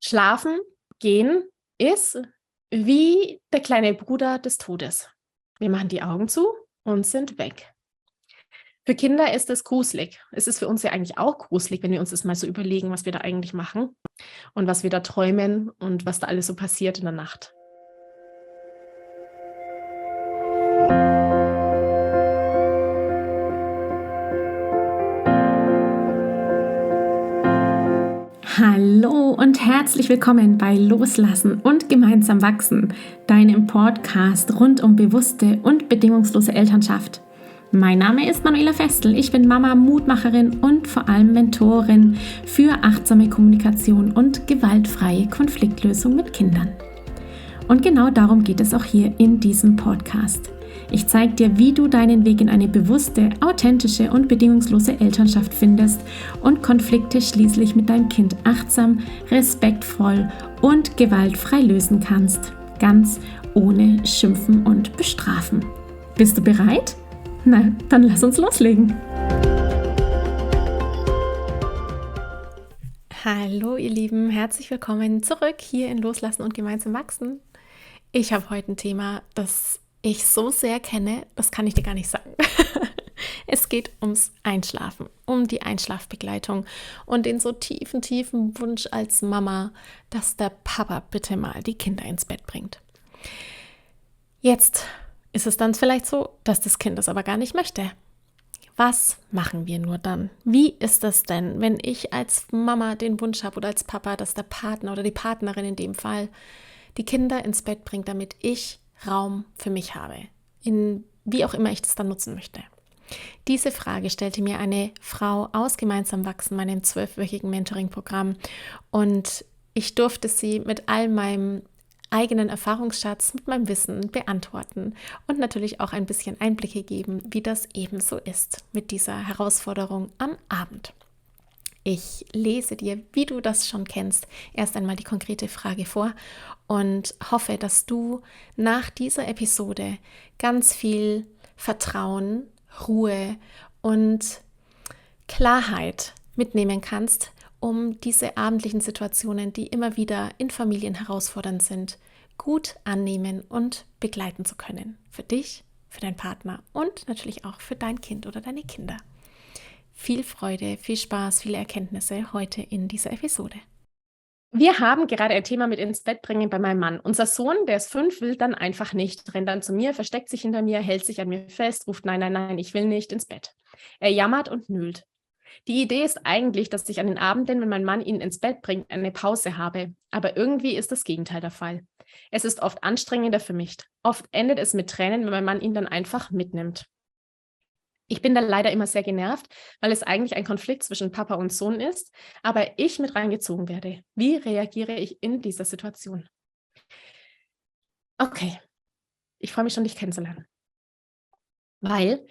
Schlafen gehen ist wie der kleine Bruder des Todes. Wir machen die Augen zu und sind weg. Für Kinder ist es gruselig. Es ist für uns ja eigentlich auch gruselig, wenn wir uns das mal so überlegen, was wir da eigentlich machen und was wir da träumen und was da alles so passiert in der Nacht. Hallo und herzlich willkommen bei Loslassen und gemeinsam wachsen, deinem Podcast rund um bewusste und bedingungslose Elternschaft. Mein Name ist Manuela Festel, ich bin Mama, Mutmacherin und vor allem Mentorin für achtsame Kommunikation und gewaltfreie Konfliktlösung mit Kindern. Und genau darum geht es auch hier in diesem Podcast. Ich zeige dir, wie du deinen Weg in eine bewusste, authentische und bedingungslose Elternschaft findest und Konflikte schließlich mit deinem Kind achtsam, respektvoll und gewaltfrei lösen kannst. Ganz ohne Schimpfen und Bestrafen. Bist du bereit? Na, dann lass uns loslegen. Hallo ihr Lieben, herzlich willkommen zurück hier in Loslassen und gemeinsam wachsen. Ich habe heute ein Thema, das ich so sehr kenne, das kann ich dir gar nicht sagen. Es geht ums Einschlafen, um die Einschlafbegleitung und den so tiefen Wunsch als Mama, dass der Papa bitte mal die Kinder ins Bett bringt. Jetzt ist es dann vielleicht so, dass das Kind das aber gar nicht möchte. Was machen wir nur dann? Wie ist das denn, wenn ich als Mama den Wunsch habe oder als Papa, dass der Partner oder die Partnerin in dem Fall die Kinder ins Bett bringt, damit ich Raum für mich habe, wie auch immer ich das dann nutzen möchte? Diese Frage stellte mir eine Frau aus Gemeinsam wachsen, meinem 12-wöchigen Mentoring-Programm, und ich durfte sie mit all meinem eigenen Erfahrungsschatz, mit meinem Wissen beantworten und natürlich auch ein bisschen Einblicke geben, wie das eben so ist mit dieser Herausforderung am Abend. Ich lese dir, wie du das schon kennst, erst einmal die konkrete Frage vor und hoffe, dass du nach dieser Episode ganz viel Vertrauen, Ruhe und Klarheit mitnehmen kannst, um diese abendlichen Situationen, die immer wieder in Familien herausfordernd sind, gut annehmen und begleiten zu können. Für dich, für deinen Partner und natürlich auch für dein Kind oder deine Kinder. Viel Freude, viel Spaß, viele Erkenntnisse heute in dieser Episode. Wir haben gerade ein Thema mit ins Bett bringen bei meinem Mann. Unser Sohn, der ist 5, will dann einfach nicht, rennt dann zu mir, versteckt sich hinter mir, hält sich an mir fest, ruft nein, ich will nicht ins Bett. Er jammert und nölt. Die Idee ist eigentlich, dass ich an den Abenden, wenn mein Mann ihn ins Bett bringt, eine Pause habe. Aber irgendwie ist das Gegenteil der Fall. Es ist oft anstrengender für mich. Oft endet es mit Tränen, wenn mein Mann ihn dann einfach mitnimmt. Ich bin da leider immer sehr genervt, weil es eigentlich ein Konflikt zwischen Papa und Sohn ist, aber ich mit reingezogen werde. Wie reagiere ich in dieser Situation? Okay, ich freue mich schon, dich kennenzulernen. Weil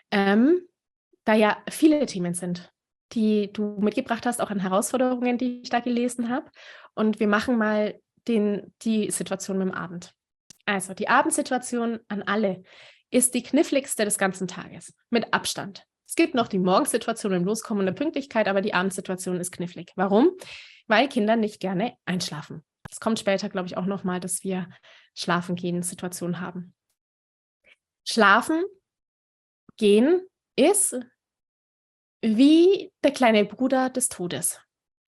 da ja viele Themen sind, die du mitgebracht hast, auch an Herausforderungen, die ich da gelesen habe. Und wir machen mal die Situation mit dem Abend. Also die Abendsituation an alle ist die kniffligste des ganzen Tages, mit Abstand. Es gibt noch die Morgensituation im Loskommen und der Pünktlichkeit, aber die Abendsituation ist knifflig. Warum? Weil Kinder nicht gerne einschlafen. Es kommt später, glaube ich, auch nochmal, dass wir schlafen gehen Situationen haben. Schlafen gehen ist wie der kleine Bruder des Todes.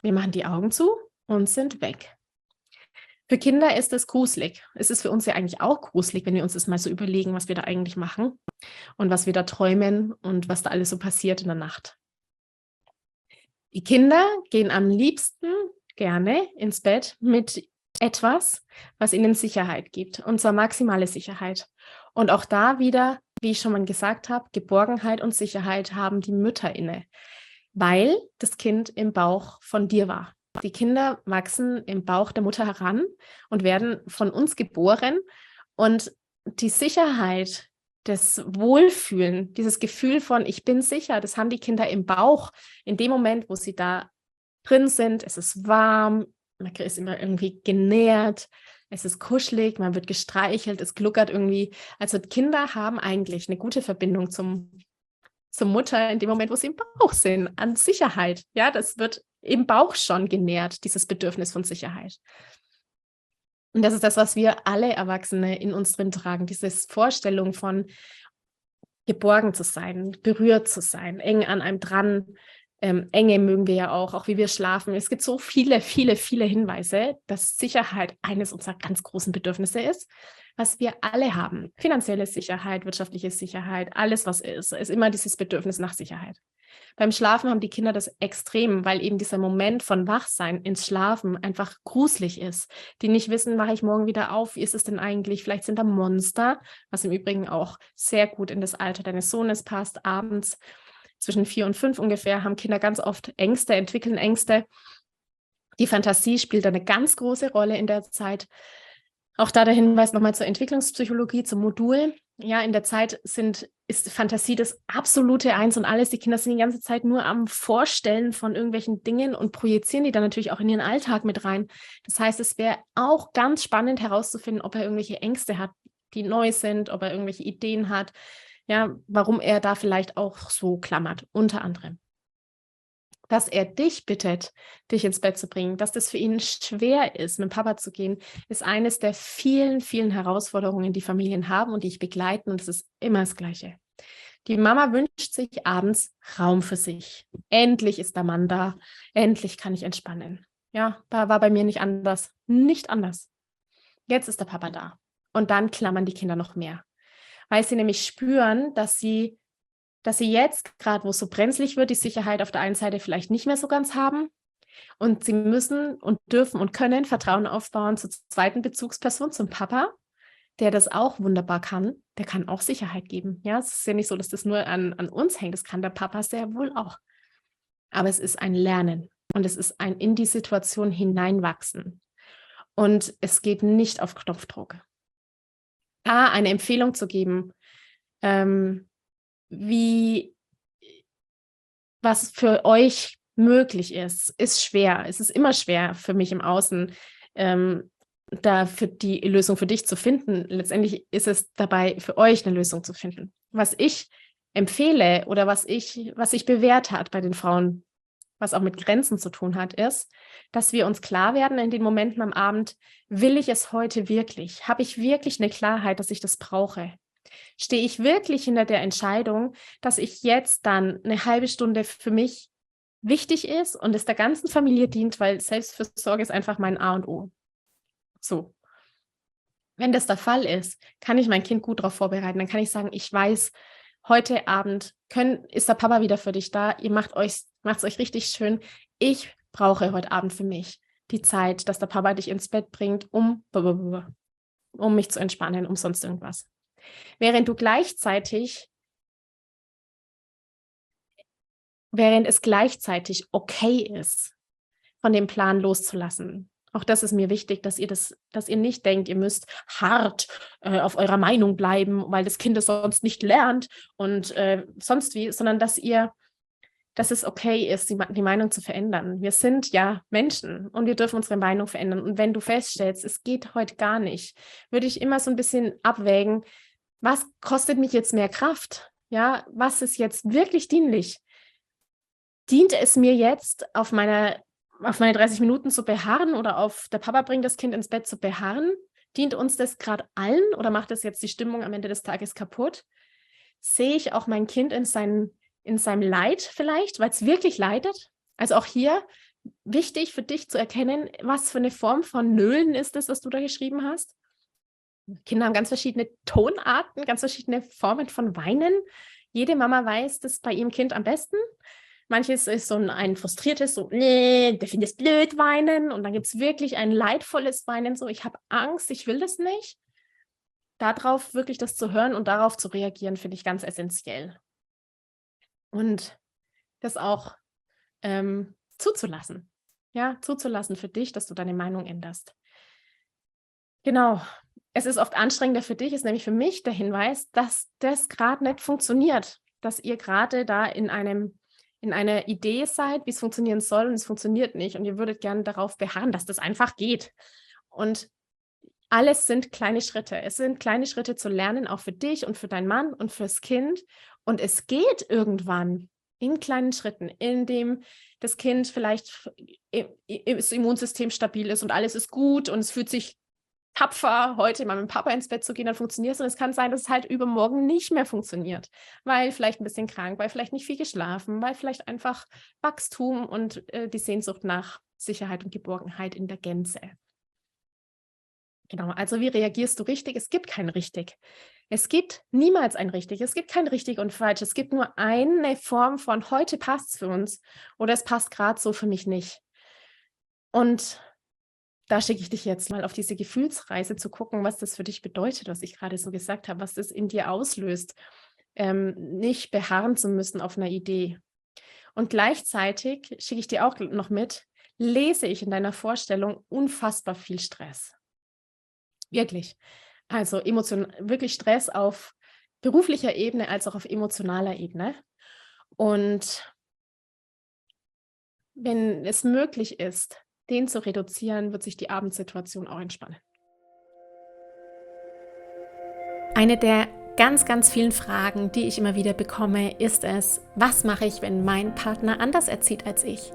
Wir machen die Augen zu und sind weg. Für Kinder ist es gruselig. Es ist für uns ja eigentlich auch gruselig, wenn wir uns das mal so überlegen, was wir da eigentlich machen und was wir da träumen und was da alles so passiert in der Nacht. Die Kinder gehen am liebsten gerne ins Bett mit etwas, was ihnen Sicherheit gibt, und zwar maximale Sicherheit. Und auch da wieder, wie ich schon mal gesagt habe, Geborgenheit und Sicherheit haben die Mütter inne, weil das Kind im Bauch von dir war. Die Kinder wachsen im Bauch der Mutter heran und werden von uns geboren, und die Sicherheit, das Wohlfühlen, dieses Gefühl von ich bin sicher, das haben die Kinder im Bauch in dem Moment, wo sie da drin sind. Es ist warm, man ist immer irgendwie genährt, es ist kuschelig, man wird gestreichelt, es gluckert irgendwie. Also Kinder haben eigentlich eine gute Verbindung zur Mutter in dem Moment, wo sie im Bauch sind, an Sicherheit. Ja, das wird im Bauch schon genährt, dieses Bedürfnis von Sicherheit. Und das ist das, was wir alle Erwachsene in uns drin tragen, diese Vorstellung von geborgen zu sein, berührt zu sein, eng an einem dran. Enge mögen wir ja auch wie wir schlafen. Es gibt so viele, viele, viele Hinweise, dass Sicherheit eines unserer ganz großen Bedürfnisse ist, was wir alle haben. Finanzielle Sicherheit, wirtschaftliche Sicherheit, alles, was ist immer dieses Bedürfnis nach Sicherheit. Beim Schlafen haben die Kinder das extrem, weil eben dieser Moment von Wachsein ins Schlafen einfach gruselig ist. Die nicht wissen, wache ich morgen wieder auf, wie ist es denn eigentlich? Vielleicht sind da Monster, was im Übrigen auch sehr gut in das Alter deines Sohnes passt. Abends zwischen 4 und 5 ungefähr haben Kinder ganz oft Ängste, entwickeln Ängste. Die Fantasie spielt eine ganz große Rolle in der Zeit. Auch da der Hinweis nochmal zur Entwicklungspsychologie, zum Modul. Ja, in der Zeit ist Fantasie das absolute Eins und Alles. Die Kinder sind die ganze Zeit nur am Vorstellen von irgendwelchen Dingen und projizieren die dann natürlich auch in ihren Alltag mit rein. Das heißt, es wäre auch ganz spannend herauszufinden, ob er irgendwelche Ängste hat, die neu sind, ob er irgendwelche Ideen hat, ja, warum er da vielleicht auch so klammert, unter anderem. Dass er dich bittet, dich ins Bett zu bringen, dass das für ihn schwer ist, mit Papa zu gehen, ist eines der vielen, vielen Herausforderungen, die Familien haben und die ich begleiten. Und es ist immer das Gleiche. Die Mama wünscht sich abends Raum für sich. Endlich ist der Mann da. Endlich kann ich entspannen. Ja, war bei mir nicht anders. Nicht anders. Jetzt ist der Papa da. Und dann klammern die Kinder noch mehr. Weil sie nämlich spüren, dass sie jetzt, gerade wo es so brenzlig wird, die Sicherheit auf der einen Seite vielleicht nicht mehr so ganz haben. Und sie müssen und dürfen und können Vertrauen aufbauen zur zweiten Bezugsperson, zum Papa, der das auch wunderbar kann. Der kann auch Sicherheit geben. Ja, es ist ja nicht so, dass das nur an uns hängt. Das kann der Papa sehr wohl auch. Aber es ist ein Lernen und es ist ein in die Situation hineinwachsen. Und es geht nicht auf Knopfdruck. Eine Empfehlung zu geben, was für euch möglich ist schwer. Es ist immer schwer für mich im Außen, da für die Lösung für dich zu finden. Letztendlich ist es dabei, für euch eine Lösung zu finden. Was ich empfehle oder was sich bewährt hat bei den Frauen, was auch mit Grenzen zu tun hat, ist, dass wir uns klar werden in den Momenten am Abend, will ich es heute wirklich? Habe ich wirklich eine Klarheit, dass ich das brauche? Stehe ich wirklich hinter der Entscheidung, dass ich jetzt dann eine halbe Stunde für mich wichtig ist und es der ganzen Familie dient, weil Selbstfürsorge ist einfach mein A und O. So. Wenn das der Fall ist, kann ich mein Kind gut darauf vorbereiten. Dann kann ich sagen, ich weiß, heute Abend ist der Papa wieder für dich da. Ihr macht's euch richtig schön. Ich brauche heute Abend für mich die Zeit, dass der Papa dich ins Bett bringt, um mich zu entspannen, um sonst irgendwas. Während es gleichzeitig okay ist, von dem Plan loszulassen. Auch das ist mir wichtig, dass ihr nicht denkt, ihr müsst hart auf eurer Meinung bleiben, weil das Kind es sonst nicht lernt und sonst wie, sondern dass es okay ist, die Meinung zu verändern. Wir sind ja Menschen und wir dürfen unsere Meinung verändern. Und wenn du feststellst, es geht heute gar nicht, würde ich immer so ein bisschen abwägen, was kostet mich jetzt mehr Kraft? Ja, was ist jetzt wirklich dienlich? Dient es mir jetzt, auf meine 30 Minuten zu beharren oder auf der Papa bringt das Kind ins Bett zu beharren? Dient uns das gerade allen oder macht das jetzt die Stimmung am Ende des Tages kaputt? Sehe ich auch mein Kind in seinem Leid vielleicht, weil es wirklich leidet? Also auch hier wichtig für dich zu erkennen, was für eine Form von Nölen ist das, was du da geschrieben hast. Kinder haben ganz verschiedene Tonarten, ganz verschiedene Formen von Weinen. Jede Mama weiß das bei ihrem Kind am besten. Manches ist so ein frustriertes, so, nee, der findet es blöd, weinen. Und dann gibt es wirklich ein leidvolles Weinen, so, ich habe Angst, ich will das nicht. Darauf wirklich das zu hören und darauf zu reagieren, finde ich ganz essentiell. Und das auch zuzulassen. Ja, zuzulassen für dich, dass du deine Meinung änderst. Genau. Es ist oft anstrengender für dich, ist nämlich für mich der Hinweis, dass das gerade nicht funktioniert. Dass ihr gerade da in einer Idee seid, wie es funktionieren soll und es funktioniert nicht. Und ihr würdet gerne darauf beharren, dass das einfach geht. Und alles sind kleine Schritte. Es sind kleine Schritte zu lernen, auch für dich und für deinen Mann und fürs Kind. Und es geht irgendwann in kleinen Schritten, indem das Kind vielleicht das Immunsystem stabil ist und alles ist gut und es fühlt sich tapfer, heute mal mit dem Papa ins Bett zu gehen, dann funktioniert es. Und es kann sein, dass es halt übermorgen nicht mehr funktioniert, weil vielleicht ein bisschen krank, weil vielleicht nicht viel geschlafen, weil vielleicht einfach Wachstum und die Sehnsucht nach Sicherheit und Geborgenheit in der Gänze. Genau, also wie reagierst du richtig? Es gibt kein richtig. Es gibt niemals ein richtig. Es gibt kein richtig und falsch. Es gibt nur eine Form von heute passt es für uns oder es passt gerade so für mich nicht. Und da schicke ich dich jetzt mal auf diese Gefühlsreise zu gucken, was das für dich bedeutet, was ich gerade so gesagt habe, was das in dir auslöst, nicht beharren zu müssen auf einer Idee. Und gleichzeitig schicke ich dir auch noch mit, lese ich in deiner Vorstellung unfassbar viel Stress. Wirklich. Also wirklich Stress auf beruflicher Ebene als auch auf emotionaler Ebene. Und wenn es möglich ist, den zu reduzieren, wird sich die Abendsituation auch entspannen. Eine der ganz, ganz vielen Fragen, die ich immer wieder bekomme, ist es, was mache ich, wenn mein Partner anders erzieht als ich?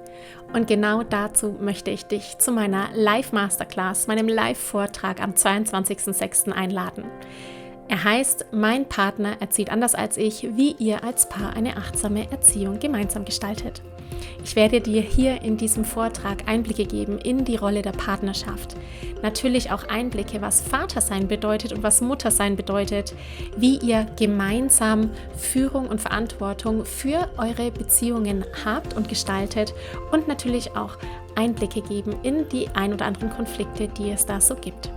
Und genau dazu möchte ich dich zu meiner Live-Masterclass, meinem Live-Vortrag am 22.06. einladen. Er heißt, mein Partner erzieht anders als ich, wie ihr als Paar eine achtsame Erziehung gemeinsam gestaltet. Ich werde dir hier in diesem Vortrag Einblicke geben in die Rolle der Partnerschaft. Natürlich auch Einblicke, was Vatersein bedeutet und was Muttersein bedeutet, wie ihr gemeinsam Führung und Verantwortung für eure Beziehungen habt und gestaltet und natürlich auch Einblicke geben in die ein oder anderen Konflikte, die es da so gibt.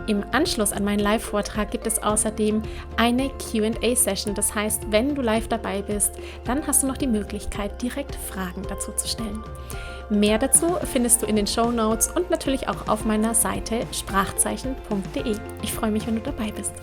Im Anschluss an meinen Live-Vortrag gibt es außerdem eine Q&A-Session. Das heißt, wenn du live dabei bist, dann hast du noch die Möglichkeit, direkt Fragen dazu zu stellen. Mehr dazu findest du in den Shownotes und natürlich auch auf meiner Seite sprachzeichen.de. Ich freue mich, wenn du dabei bist.